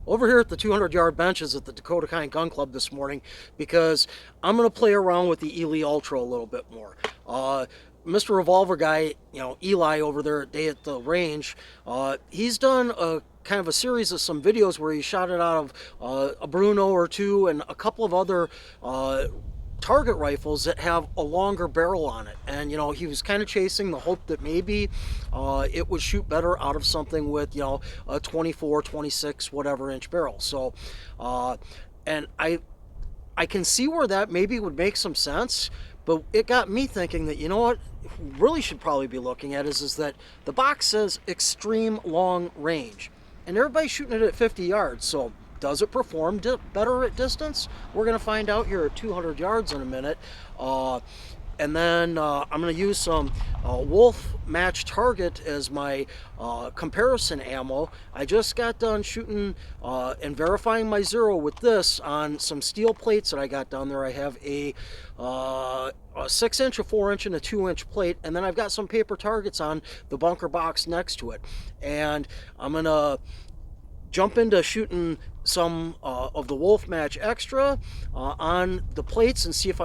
Over here at the 200-yard benches at the Dakota Kind Gun Club this morning because I'm going to play around with the Eley Ultra a little bit more. Mr. Revolver Guy, Eli over there at Day at the Range, he's done a kind of a series of some videos where he shot it out of a Bruno or two and a couple of other target rifles that have a longer barrel on it. And, he was kind of chasing the hope that maybe it would shoot better out of something with, a 24, 26, whatever inch barrel. So, and I can see where that maybe would make some sense, but it got me thinking that, what really should probably be looking at is that the box says extreme long range, and everybody's shooting it at 50 yards. So does it perform better at distance? We're going to find out here at 200 yards in a minute. And then I'm going to use some Wolf Match Target as my comparison ammo. I just got done shooting and verifying my zero with this on some steel plates that I got down there. I have a 6-inch, a 4-inch, and a 2-inch plate, and then I've got some paper targets on the bunker box next to it. And I'm going to jump into shooting some of the Wolf Match Extra on the plates and see if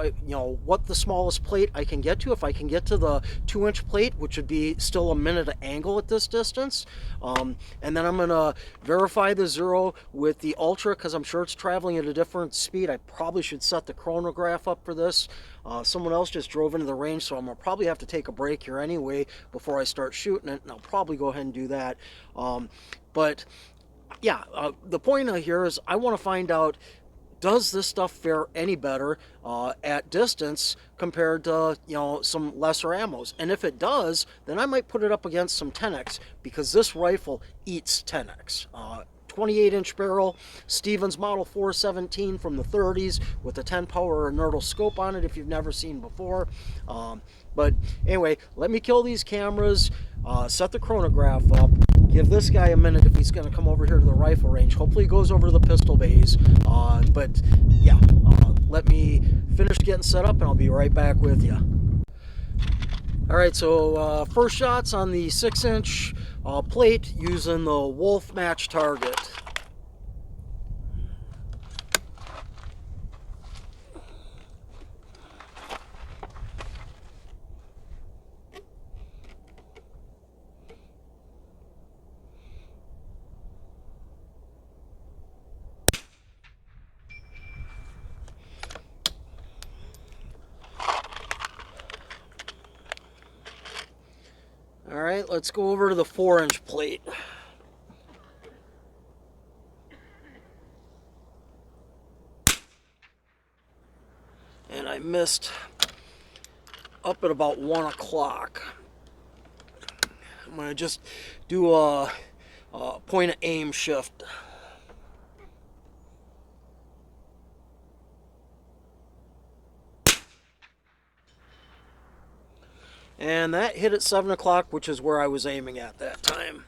what the smallest plate I can get to. If I can get to the 2-inch plate, which would be still a minute of angle at this distance. And then I'm going to verify the zero with the Ultra because I'm sure it's traveling at a different speed. I probably should set the chronograph up for this. Someone else just drove into the range, so I'm going to probably have to take a break here anyway before I start shooting it, and I'll probably go ahead and do that. But yeah, the point here is I want to find out, does this stuff fare any better at distance compared to some lesser ammos? And if it does, then I might put it up against some 10x because this rifle eats 10x. 28-inch barrel, Stevens Model 417 from the 30s with a 10 power inertial scope on it if you've never seen before. But anyway, let me kill these cameras, set the chronograph up, give this guy a minute if he's going to come over here to the rifle range. Hopefully he goes over to the pistol bays. But yeah, let me finish getting set up and I'll be right back with you. All right, so first shots on the 6-inch plate using the Wolf Match Target. All right, let's go over to the 4-inch plate. And I missed up at about 1 o'clock. I'm going to just do a point of aim shift. And that hit at 7 o'clock, which is where I was aiming at that time.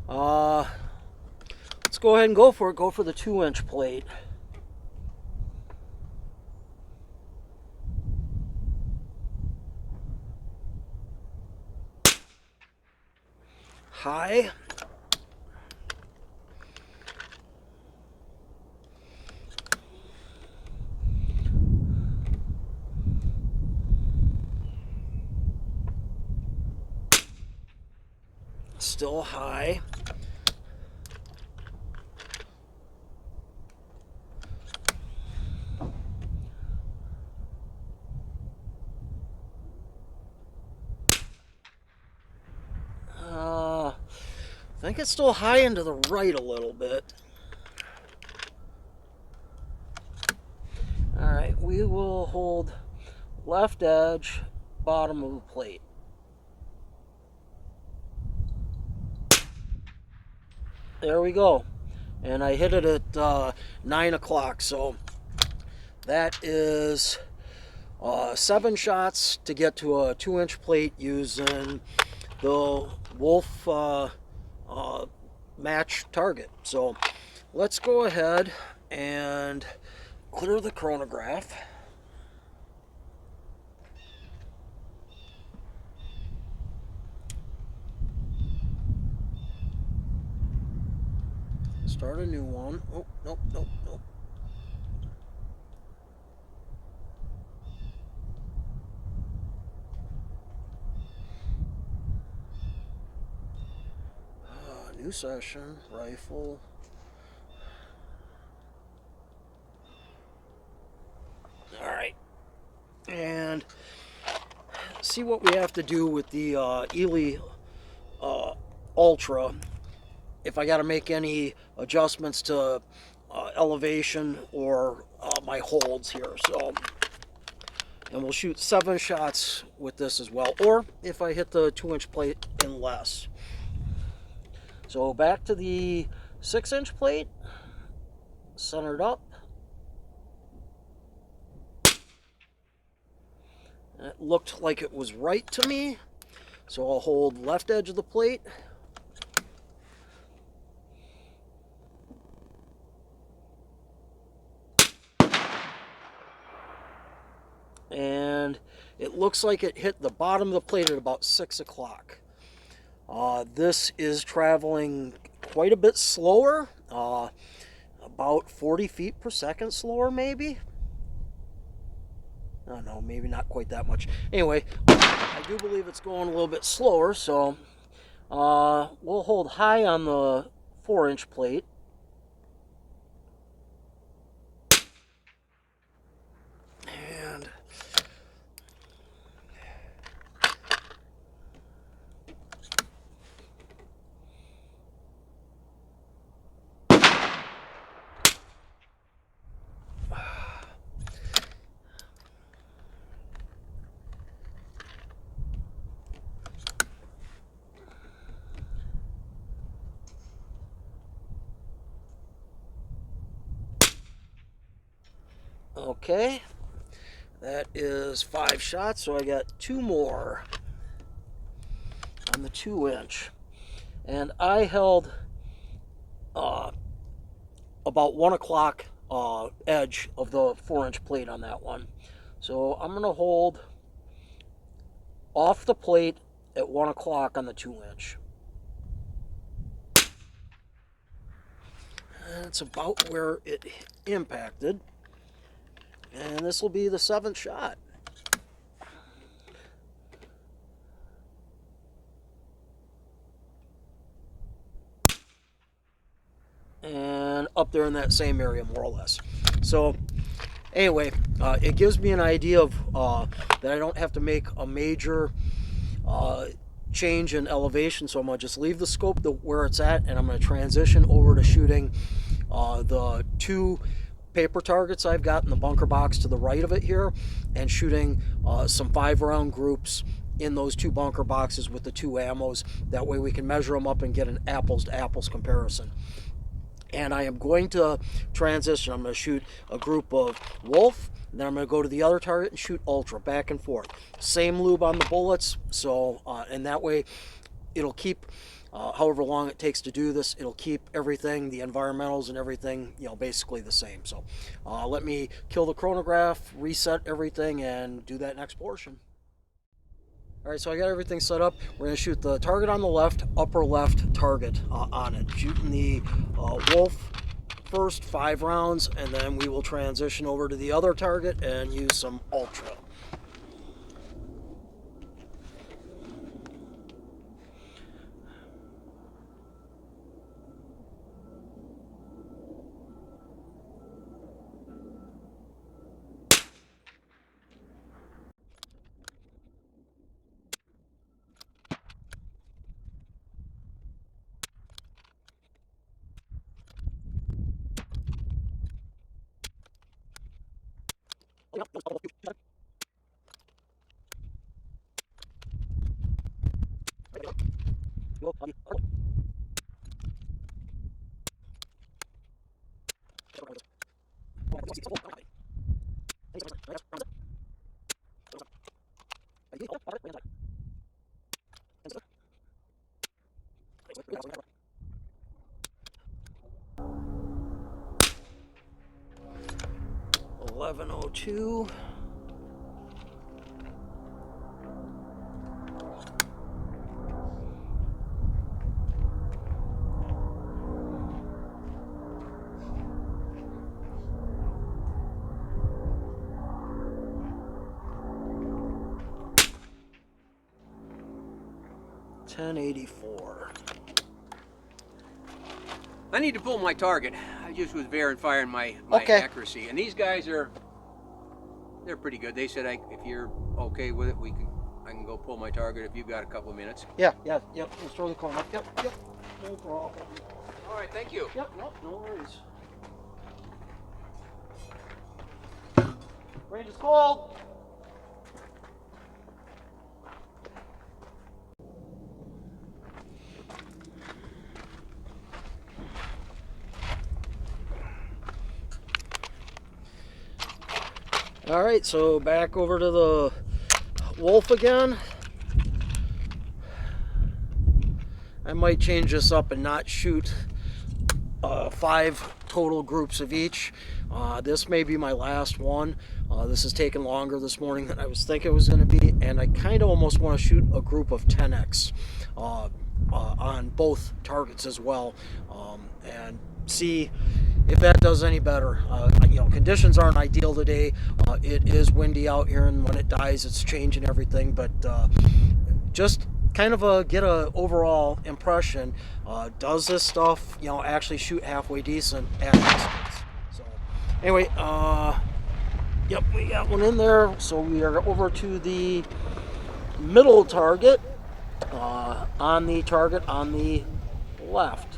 Let's go ahead and go for it. Go for the 2-inch plate. High. Still high. I think it's still high into the right a little bit. All right, we will hold left edge, bottom of the plate. There we go. And I hit it at 9 o'clock, so that is 7 shots to get to a 2-inch plate using the Wolf Match Target. So let's go ahead and clear the chronograph. Start a new one. Oh, nope, nope, nope. New session, rifle. Alright. And see what we have to do with the Eley Ultra. If I got to make any adjustments to elevation or my holds here. So, and we'll shoot 7 shots with this as well. Or if I hit the 2-inch plate and less. So back to the 6-inch plate, centered up. It looked like it was right to me, so I'll hold left edge of the plate. And it looks like it hit the bottom of the plate at about 6 o'clock. This is traveling quite a bit slower, about 40 feet per second slower maybe. I don't know, maybe not quite that much. Anyway, I do believe it's going a little bit slower, so we'll hold high on the 4-inch plate. And okay, that is 5 shots, so I got 2 more on the 2-inch. And I held about 1 o'clock edge of the 4-inch plate on that one. So I'm going to hold off the plate at 1 o'clock on the 2-inch. That's about where it impacted. And this will be the 7th shot. And up there in that same area, more or less. So anyway, it gives me an idea of that I don't have to make a major change in elevation, so I'm going to just leave the scope where it's at, and I'm going to transition over to shooting the 2 paper targets I've got in the bunker box to the right of it here, and shooting some 5-round groups in those 2 bunker boxes with the 2 ammos. That way we can measure them up and get an apples to apples comparison. And I am going to transition. I'm going to shoot a group of Wolf, and then I'm going to go to the other target and shoot Ultra, back and forth. Same lube on the bullets, so and that way it'll keep, however long it takes to do this, it'll keep everything, the environmentals and everything, basically the same. So let me kill the chronograph, reset everything, and do that next portion. All right, so I got everything set up. We're going to shoot the target on the left, upper left target on it. Shooting the Wolf first, 5 rounds, and then we will transition over to the other target and use some Ultra. $11.02. 1084. I need to pull my target. I just was verifying my Okay. accuracy, and these guys they're pretty good. They said if you're okay with it, I can go pull my target if you've got a couple of minutes. Yeah, yep. Let's throw the cone up. Yep. No problem. All right, thank you. Yep, no worries. Range is cold. All right, so back over to the wolf again. I might change this up and not shoot 5 total groups of each. This may be my last one. This is taking longer this morning than I was thinking it was going to be, and I kind of almost want to shoot a group of 10x on both targets as well, and see if that does any better. Conditions aren't ideal today. It is windy out here, and when it dies, it's changing everything. But just kind of get a overall impression. Does this stuff, actually shoot halfway decent at distance? So, anyway, yep, we got one in there. So we are over to the middle target. On the target on the left.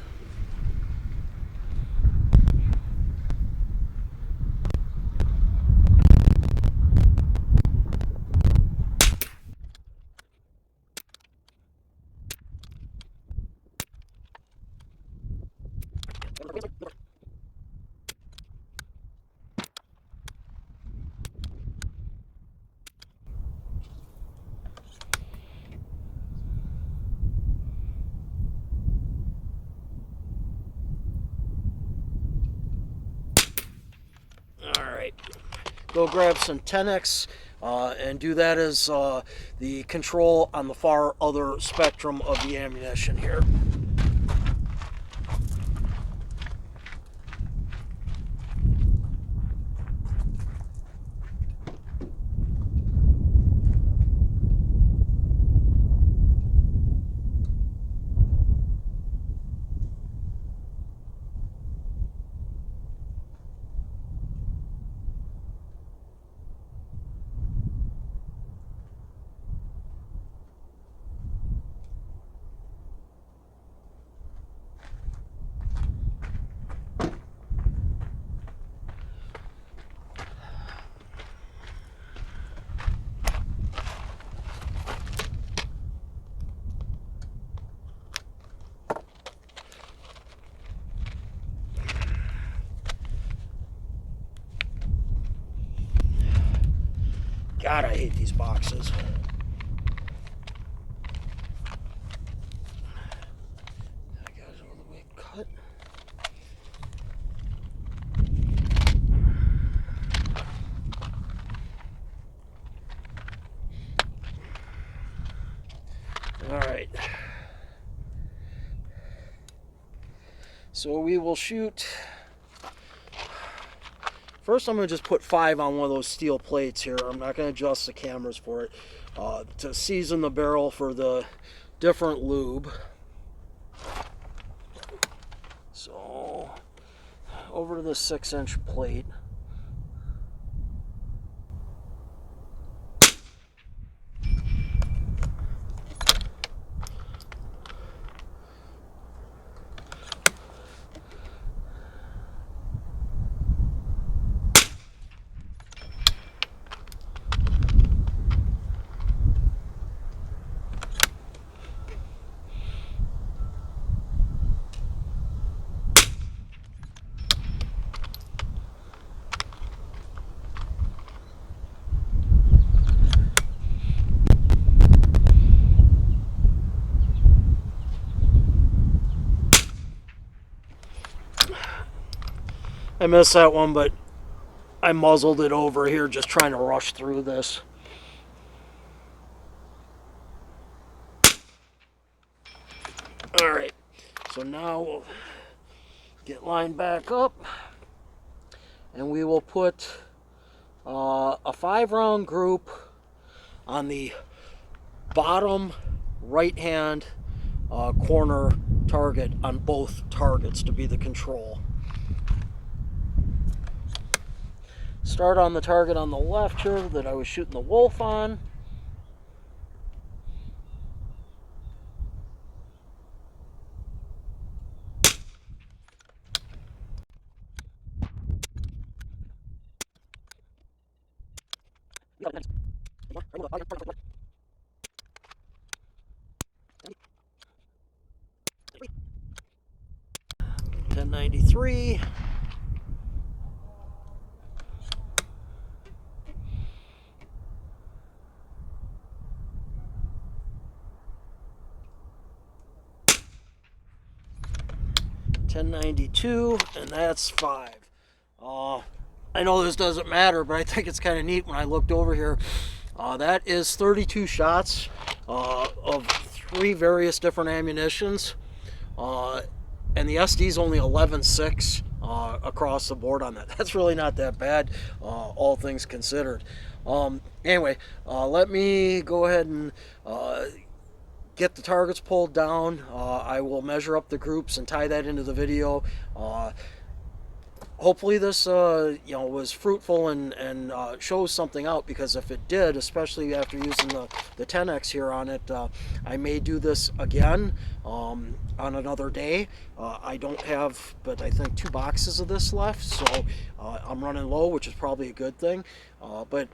Go grab some 10x and do that as the control on the far other spectrum of the ammunition here. God, I hate these boxes. That guy's all the way cut. All right. So we will shoot. First, I'm going to just put 5 on one of those steel plates here. I'm not going to adjust the cameras for it. To season the barrel for the different lube. So, over to the 6-inch plate. I missed that one, but I muzzled it over here just trying to rush through this. Alright, so now we'll get lined back up, and we will put a 5-round group on the bottom right hand corner target on both targets to be the control. Start on the target on the left here that I was shooting the wolf on. .93. .92, and that's 5. I know this doesn't matter, but I think it's kind of neat when I looked over here. That is 32 shots of 3 various different ammunitions. And the SD is only 11.6 across the board on that. That's really not that bad, all things considered. Anyway, let me go ahead and get the targets pulled down. I will measure up the groups and tie that into the video. Hopefully this was fruitful and shows something out, because if it did, especially after using the 10X here on it, I may do this again on another day. I don't have, but I think 2 boxes of this left, so I'm running low, which is probably a good thing. But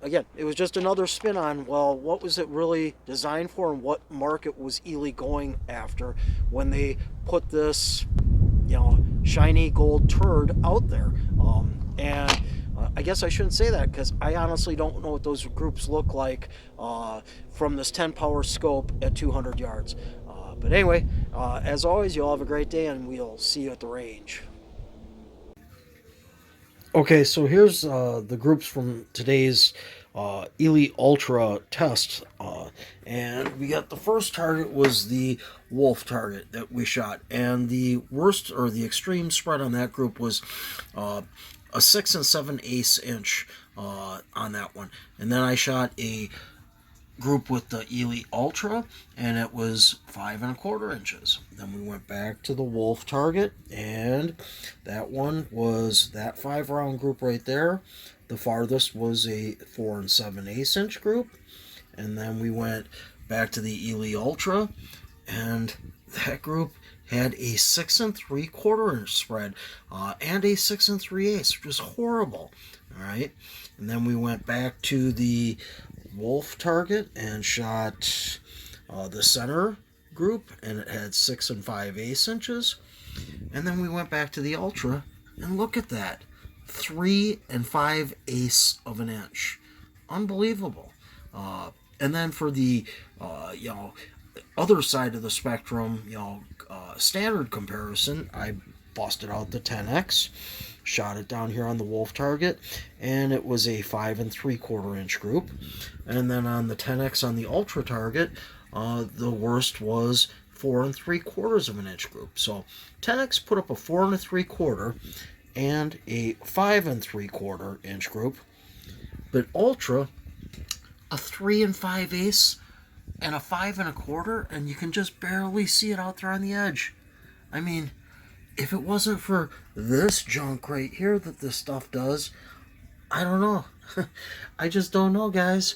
again, it was just another spin on, well, what was it really designed for, and what market was Eley going after when they put this shiny gold turd out there. And I guess I shouldn't say that, because I honestly don't know what those groups look like from this 10 power scope at 200 yards. But anyway, as always, you all have a great day, and we'll see you at the range. Okay, so here's the groups from today's Eley Ultra test, and we got the first target was the wolf target that we shot, and the worst, or the extreme spread on that group was a 6 7/8 inch on that one. And then I shot a group with the Eley Ultra, and it was 5 1/4 inches. Then we went back to the wolf target, and that one was that 5-round group right there. The farthest was a 4 7/8 inch group. And then we went back to the Eley Ultra, and that group had a 6 3/4 inch spread and a 6 3/8, which was horrible. All right, and then we went back to the wolf target and shot the center group, and it had 6 5/8 inches. And then we went back to the Ultra, and look at that, 3 5/8 of an inch, unbelievable. And then for the other side of the spectrum, standard comparison, I busted out the 10X, shot it down here on the wolf target, and it was a 5 3/4 inch group. And then on the 10X on the Ultra target, the worst was 4 3/4 of an inch group. So 10X put up a 4 3/4 and a 5 3/4 inch group, but Ultra a 3 5/8 and a 5 1/4, and you can just barely see it out there on the edge. I mean, if it wasn't for this junk right here that this stuff does, I don't know. I just don't know, guys.